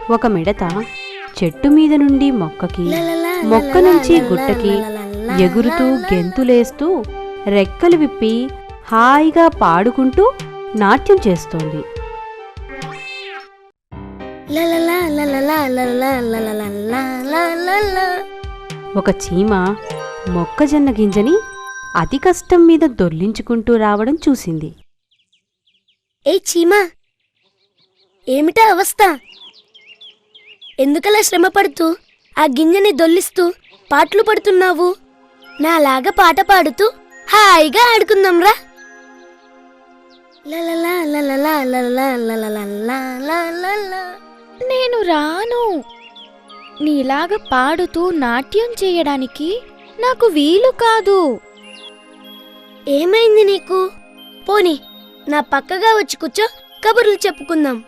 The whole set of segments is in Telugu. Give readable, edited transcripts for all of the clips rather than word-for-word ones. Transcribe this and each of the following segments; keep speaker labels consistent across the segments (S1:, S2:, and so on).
S1: ఒక మిడత చెట్టు మీద నుండి మొక్కకి, మొక్క నుంచి గుట్టకి ఎగురుతూ గెంతులేస్తూ రెక్కలు విప్పి హాయిగా పాడుకుంటూ నాట్యం చేస్తోంది. ఒక చీమ మొక్కజొన్న గింజని అతి కష్టం మీద దొర్లించుకుంటూ రావడం చూసింది.
S2: ఏ చీమా, ఏమిటా అవస్థ? ఎందుకలా శ్రమపడుతూ ఆ గింజని దొల్లిస్తూ పాటలు పడుతున్నావు? నాలాగా పాట పాడుతూ హాయిగా ఆడుకుందాంరా.
S3: నేను రాను. నీలాగా పాడుతూ నాట్యం చేయడానికి నాకు వీలు కాదు.
S2: ఏమైంది నీకు? పోనీ నా పక్కగా వచ్చి కూర్చో, కబుర్లు చెప్పుకుందాం.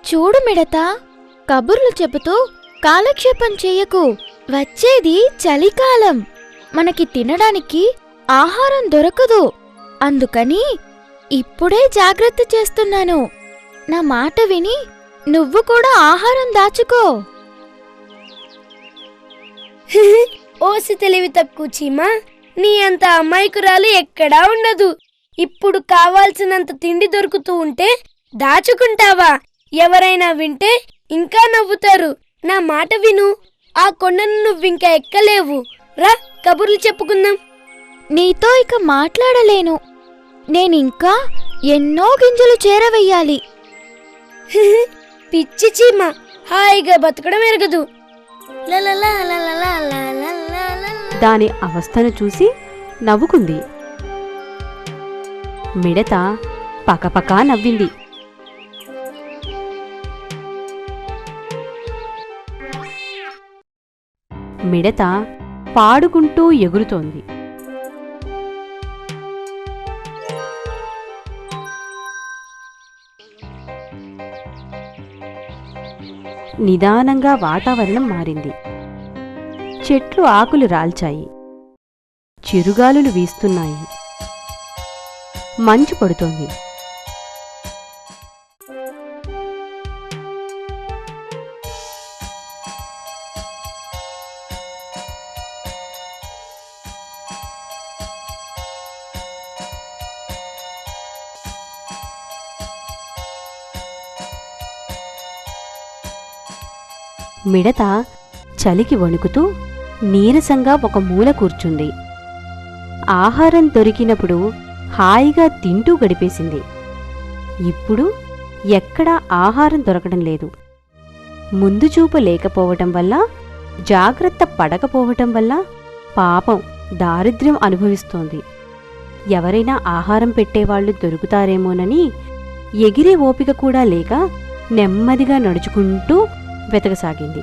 S3: చూడు మిడత, కబుర్లు చెబుతూ కాలక్షేపం చెయ్యకు. వచ్చేది చలికాలం. మనకి తినడానికి ఆహారం దొరకదు. అందుకని ఇప్పుడే జాగ్రత్త చేస్తున్నాను. నా మాట విని నువ్వు కూడా ఆహారం దాచుకో.
S2: ఓసి తెలివి తక్కువ చీమా, నీ అంత అమాయకురాలు ఎక్కడా ఉండదు. ఇప్పుడు కావాల్సినంత తిండి దొరుకుతూ ఉంటే దాచుకుంటావా? ఎవరైనా వింటే ఇంకా నవ్వుతారు. నా మాట విను. ఆ కొండను నువ్వింకా ఎక్కలేవు. రా, కబుర్లు చెప్పుకుందాం.
S3: నీతో ఇక మాట్లాడలేను. నేనింకా ఎన్నో గింజలు చేరవెయ్యాలి.
S2: పిచ్చి చీమ, హాయిగా బతకడం ఎరగదు.
S1: దాని అవస్థను చూసి నవ్వుకుంది. మిడత పకపకా నవ్వింది. మిడత పాడుకుంటూ ఎగురుతోంది. నిదానంగా వాతావరణం మారింది. చెట్లు ఆకులు రాల్చాయి. చిరుగాలులు వీస్తున్నాయి. మంచు పడుతోంది. మిడత చలికి వణుకుతూ నీరసంగా ఒక మూల కూర్చుంది. ఆహారం దొరికినప్పుడు హాయిగా తింటూ గడిపేసింది. ఇప్పుడు ఎక్కడా ఆహారం దొరకడం లేదు. ముందు చూపు లేకపోవటం వల్ల, జాగ్రత్త పడకపోవటం వల్ల పాపం దారిద్ర్యం అనుభవిస్తోంది. ఎవరైనా ఆహారం పెట్టేవాళ్లు దొరుకుతారేమోనని ఎగిరే ఓపిక కూడా లేక నెమ్మదిగా నడుచుకుంటూ వెతకసాగింది.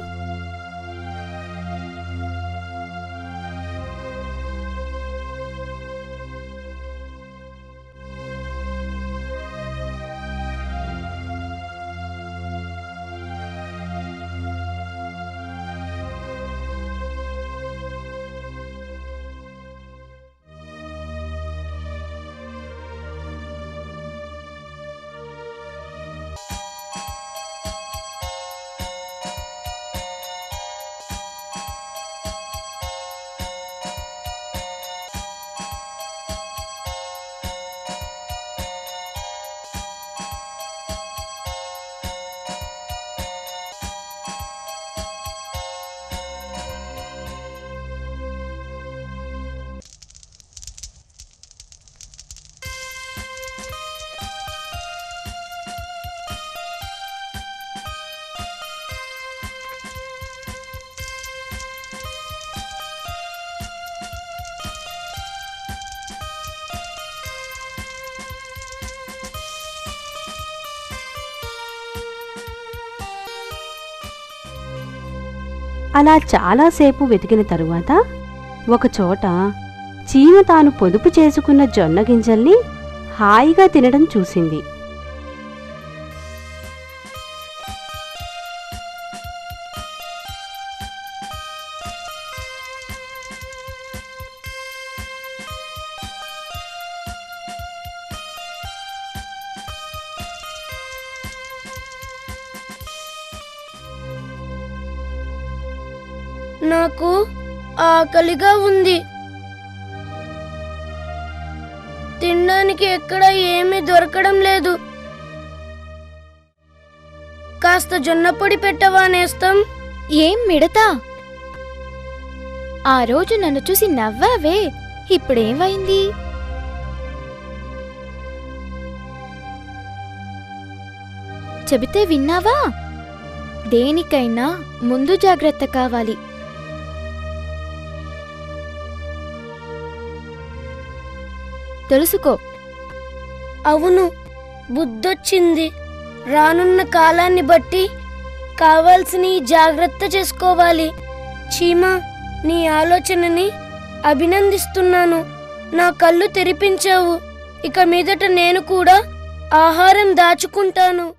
S1: అలా చాలాసేపు వెతికిన తరువాత ఒకచోట చీమ తాను పొదుపు చేసుకున్న జొన్న గింజల్ని హాయిగా తినడం చూసింది.
S2: నాకు ఆకలిగా ఉంది. తినడానికి ఎక్కడ ఏమీ దొరకడం లేదు. కాస్త జొన్న పొడి పెట్టవా నేస్తం?
S3: ఏం మిడతా? ఆ రోజు నన్ను చూసి నవ్వావే, ఇప్పుడేమైంది? చెబితే విన్నావా? దేనికైనా ముందు జాగ్రత్త కావాలి. తెలుసుకో.
S2: అవును, బుద్ధొచ్చింది. రానున్న కాలాన్ని బట్టి కావాల్సిన జాగ్రత్త చేసుకోవాలి. చీమా, నీ ఆలోచనని అభినందిస్తున్నాను. నా కళ్ళు తెరిపించావు. ఇక మీదట నేను కూడా ఆహారం దాచుకుంటాను.